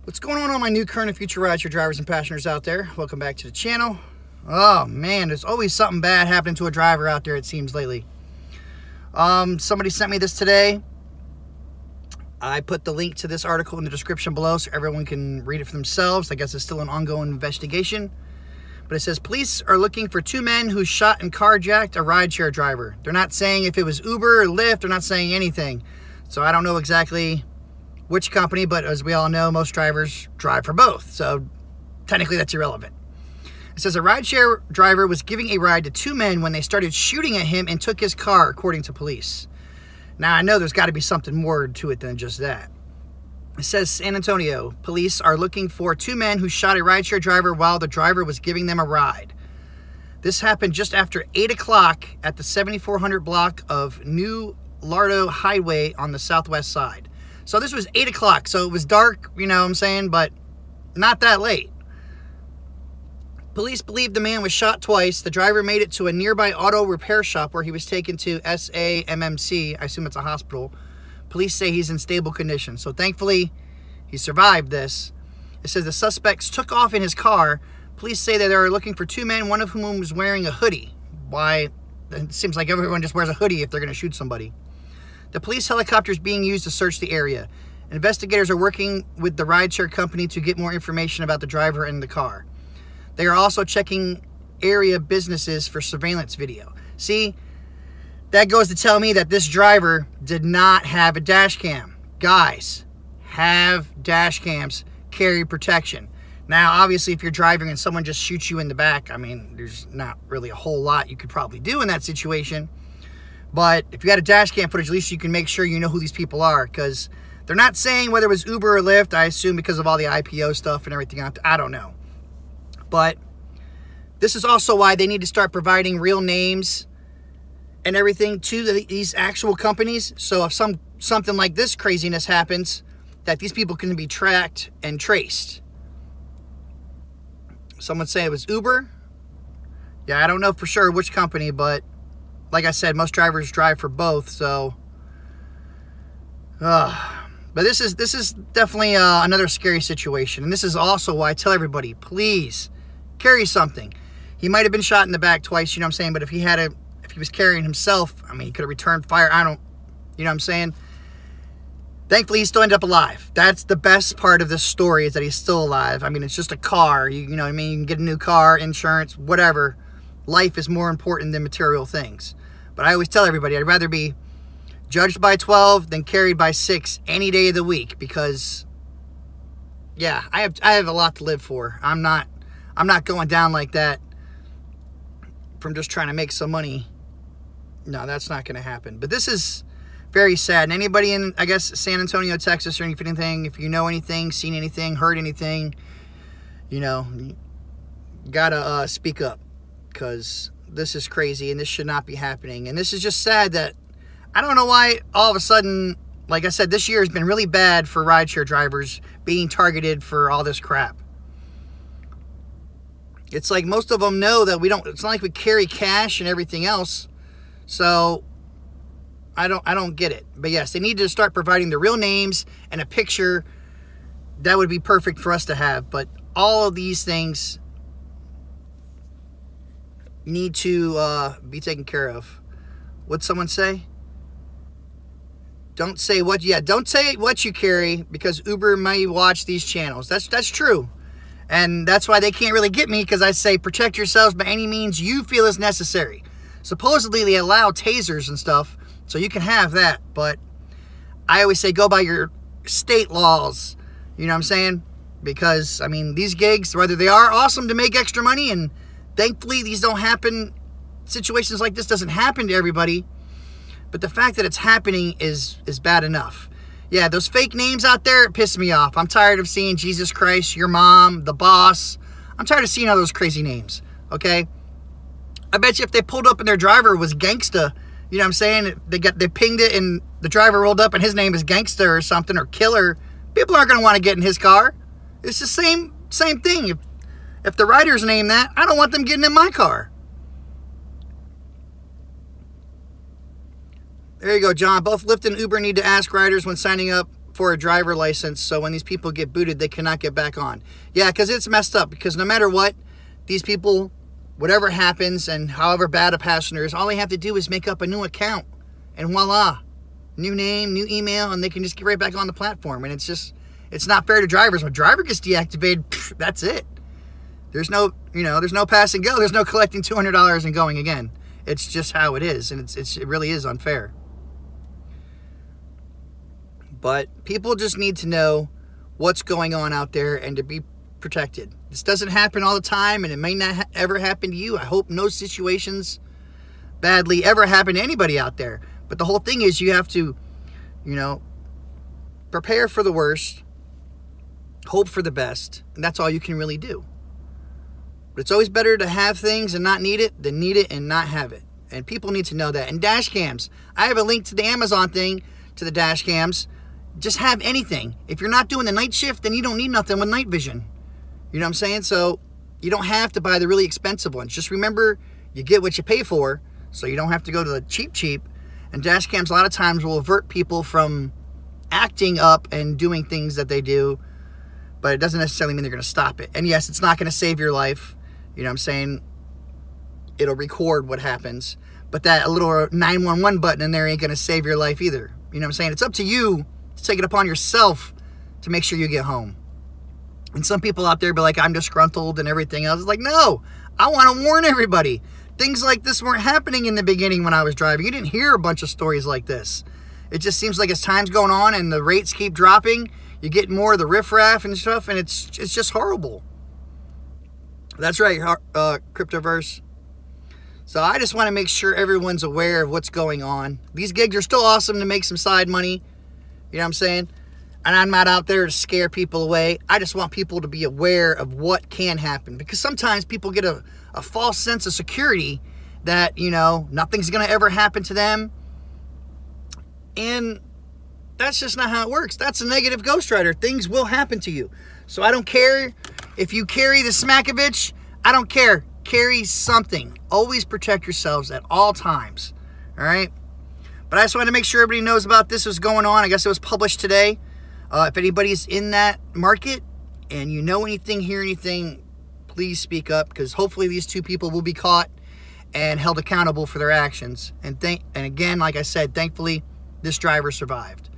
What's going on, all my new, current, and future rideshare drivers and passengers out there? Welcome back to the channel. Oh man, there's always something bad happening to a driver out there, it seems, lately. Somebody sent me this today. I put the link to this article in the description below so everyone can read it for themselves. I guess it's still an ongoing investigation. But it says, police are looking for two men who shot and carjacked a rideshare driver. They're not saying if it was Uber or Lyft. They're not saying anything. So I don't know exactly which company, but as we all know, most drivers drive for both. So technically that's irrelevant. It says a rideshare driver was giving a ride to two men when they started shooting at him and took his car, according to police. Now, I know there's got to be something more to it than just that. It says San Antonio police are looking for two men who shot a rideshare driver while the driver was giving them a ride. This happened just after 8 o'clock at the 7400 block of New Lardo Highway on the southwest side. So this was 8 o'clock, so it was dark, you know what I'm saying, but not that late. Police believe the man was shot twice. The driver made it to a nearby auto repair shop where he was taken to SAMMC. I assume it's a hospital. Police say he's in stable condition. So thankfully, he survived this. It says the suspects took off in his car. Police say that they are looking for two men, one of whom was wearing a hoodie. Why? It seems like everyone just wears a hoodie if they're going to shoot somebody. The police helicopter is being used to search the area. Investigators are working with the rideshare company to get more information about the driver and the car. They are also checking area businesses for surveillance video. See, that goes to tell me that this driver did not have a dash cam. Guys, have dash cams, carry protection. Now, obviously, if you're driving and someone just shoots you in the back, I mean, there's not really a whole lot you could probably do in that situation. But if you got a dash cam footage, at least you can make sure you know who these people are, because they're not saying whether it was Uber or Lyft. I assume because of all the IPO stuff and everything. I don't know. But this is also why they need to start providing real names and everything to these actual companies. So if something like this craziness happens, that these people can be tracked and traced. Someone say it was Uber. Yeah, I don't know for sure which company, but like I said, most drivers drive for both. So, but this is definitely another scary situation, and this is also why I tell everybody, please carry something. He might have been shot in the back twice, you know what I'm saying, but if he was carrying himself, I mean, he could have returned fire. You know what I'm saying? Thankfully, he still ended up alive. That's the best part of this story, is that he's still alive. I mean, it's just a car. You know what I mean? You can get a new car, insurance, whatever. Life is more important than material things. But I always tell everybody, I'd rather be judged by 12 than carried by 6 any day of the week, because, yeah, I have a lot to live for. I'm not going down like that from just trying to make some money. No, that's not going to happen. But this is very sad. And anybody in, I guess, San Antonio, Texas, or anything, if you know anything, seen anything, heard anything, you know, you gotta speak up, because this is crazy and this should not be happening. And this is just sad that, I don't know why all of a sudden, like I said, this year has been really bad for rideshare drivers being targeted for all this crap. It's like most of them know that it's not like we carry cash and everything else. So I don't get it. But yes, they need to start providing the real names and a picture. That would be perfect for us to have. But all of these things need to be taken care of. What'd someone say? Don't say what you carry, because Uber may watch these channels. That's true. And that's why they can't really get me, because I say protect yourselves by any means you feel is necessary. Supposedly they allow tasers and stuff, so you can have that, but I always say go by your state laws. You know what I'm saying? Because, I mean, these gigs, whether they are awesome to make extra money, and thankfully these don't happen, situations like this doesn't happen to everybody, but the fact that it's happening is bad enough. Yeah, those fake names out there piss me off. I'm tired of seeing Jesus Christ, your mom, the boss. I'm tired of seeing all those crazy names, okay? I bet you if they pulled up and their driver was Gangsta, you know what I'm saying? They pinged it and the driver rolled up and his name is Gangsta or something, or Killer. People aren't going to want to get in his car. It's the same thing. If the rider's name that, I don't want them getting in my car. There you go, John. Both Lyft and Uber need to ask riders when signing up for a driver license, so when these people get booted, they cannot get back on. Yeah, because it's messed up, because no matter what, these people, whatever happens and however bad a passenger is, all they have to do is make up a new account, and voila, new name, new email, and they can just get right back on the platform. And it's just, it's not fair to drivers. When a driver gets deactivated, that's it. There's no, there's no pass and go. There's no collecting $200 and going again. It's just how it is, and it really is unfair. But people just need to know what's going on out there and to be protected. This doesn't happen all the time, and it may not ever happen to you. I hope no situations badly ever happen to anybody out there. But the whole thing is you have to, prepare for the worst, hope for the best, and that's all you can really do. But it's always better to have things and not need it than need it and not have it. And people need to know that. And dash cams. I have a link to the Amazon thing, to the dash cams. Just have anything. If you're not doing the night shift, then you don't need nothing with night vision. You know what I'm saying? So you don't have to buy the really expensive ones. Just remember, you get what you pay for, so you don't have to go to the cheap. And dash cams a lot of times will avert people from acting up and doing things that they do, but it doesn't necessarily mean they're going to stop it. And yes, it's not going to save your life. You know what I'm saying? It'll record what happens, but that little 911 button in there ain't going to save your life either. You know what I'm saying? It's up to you to take it upon yourself to make sure you get home. And some people out there be like, I'm disgruntled and everything else. It's like, no, I want to warn everybody. Things like this weren't happening in the beginning when I was driving. You didn't hear a bunch of stories like this. It just seems like as time's going on and the rates keep dropping, you get more of the riffraff and stuff, and it's just horrible. That's right, Cryptoverse. So I just want to make sure everyone's aware of what's going on. These gigs are still awesome to make some side money. You know what I'm saying? And I'm not out there to scare people away. I just want people to be aware of what can happen. Because sometimes people get a false sense of security that, nothing's going to ever happen to them. And that's just not how it works. That's a negative ghostwriter. Things will happen to you. So I don't care if you carry the Smack-o-vich. I don't care. Carry something. Always protect yourselves at all times. All right? But I just wanted to make sure everybody knows about this was going on. I guess it was published today. If anybody's in that market and you know anything, hear anything, please speak up, because hopefully these two people will be caught and held accountable for their actions. And again, like I said, thankfully this driver survived.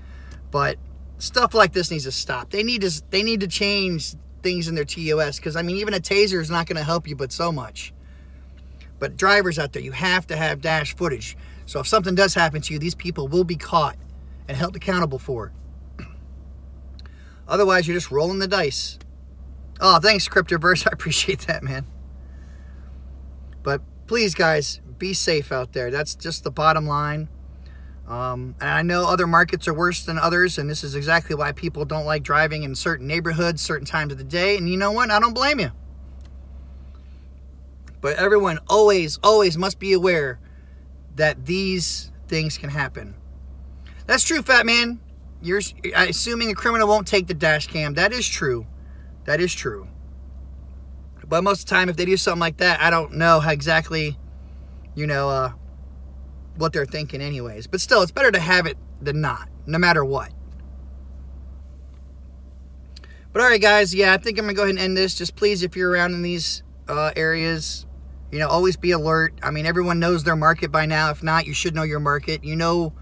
But stuff like this needs to stop. They need to change things in their TOS, because I mean, even a taser is not going to help you but so much. But drivers out there, you have to have dash footage. So if something does happen to you, these people will be caught and held accountable for it. Otherwise, you're just rolling the dice. Oh, thanks, Cryptoverse. I appreciate that, man. But please, guys, be safe out there. That's just the bottom line. And I know other markets are worse than others, and this is exactly why people don't like driving in certain neighborhoods, certain times of the day. And you know what? I don't blame you. But everyone always must be aware that these things can happen. That's true, Fat Man. You're assuming a criminal won't take the dash cam. That is true. That is true. But most of the time, if they do something like that, I don't know how exactly, what they're thinking anyways. But still, it's better to have it than not, no matter what. But all right, guys. Yeah, I think I'm going to go ahead and end this. Just please, if you're around in these areas, always be alert. I mean, everyone knows their market by now. If not, you should know your market. You know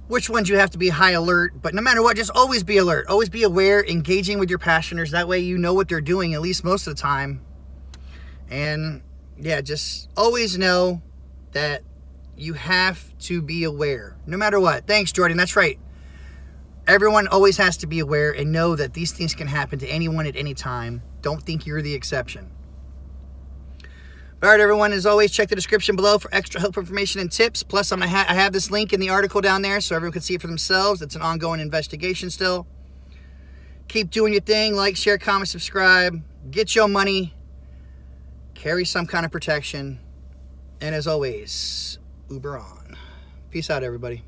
which ones you have to be high alert. But no matter what, just always be alert. Always be aware, engaging with your passengers. That way you know what they're doing, at least most of the time. And yeah, just always know that you have to be aware, no matter what. Thanks, Jordan. That's right. Everyone always has to be aware and know that these things can happen to anyone at any time. Don't think you're the exception. All right, everyone, as always, check the description below for extra helpful information and tips. Plus, I have this link in the article down there so everyone can see it for themselves. It's an ongoing investigation still. Keep doing your thing. Like, share, comment, subscribe. Get your money. Carry some kind of protection. And as always, Uber on. Peace out, everybody.